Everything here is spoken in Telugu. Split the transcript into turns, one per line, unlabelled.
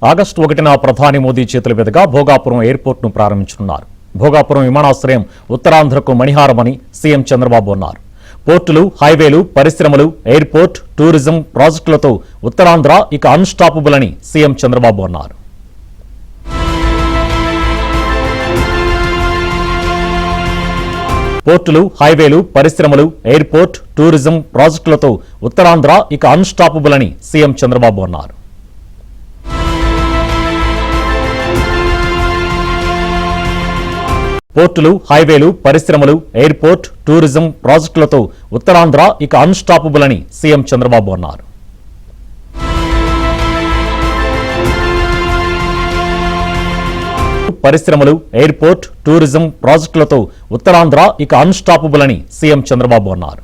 ఆగస్టు 1న ప్రధాని మోదీ చేతుల మీదుగా భోగాపురం ఎయిర్పోర్ట్ను ప్రారంభించనున్నారు. భోగాపురం విమానాశ్రయం ఉత్తరాంధ్రకు మణిహారమని సీఎం చంద్రబాబు అన్నారు. పోర్టులు, హైవేలు, పరిశ్రమలు, ఎయిర్పోర్ట్, టూరిజం ప్రాజెక్టులతో ఉత్తరాంధ్ర ఇక అన్స్టాపబుల్ అని సీఎం చంద్రబాబు అన్నారు. పోర్టులు, హైవేలు, పరిశ్రమలు, ఎయిర్పోర్ట్, టూరిజం ప్రాజెక్టులతో ఉత్తరాంధ్ర ఇక అన్స్టాపబుల్ అని సీఎం చంద్రబాబు అన్నారు. పోర్టులు, హైవేలు, పరిశ్రమలు, ఎయిర్పోర్ట్, టూరిజం ప్రాజెక్టులతో ఉత్తరాంధ్ర ఇక అన్స్టాపబుల్ అని సీఎం చంద్రబాబు అన్నారు. పరిశ్రమలు, ఎయిర్పోర్ట్, టూరిజం ప్రాజెక్టులతో ఉత్తరాంధ్ర ఇక అన్స్టాపబుల్ అని సీఎం చంద్రబాబు అన్నారు.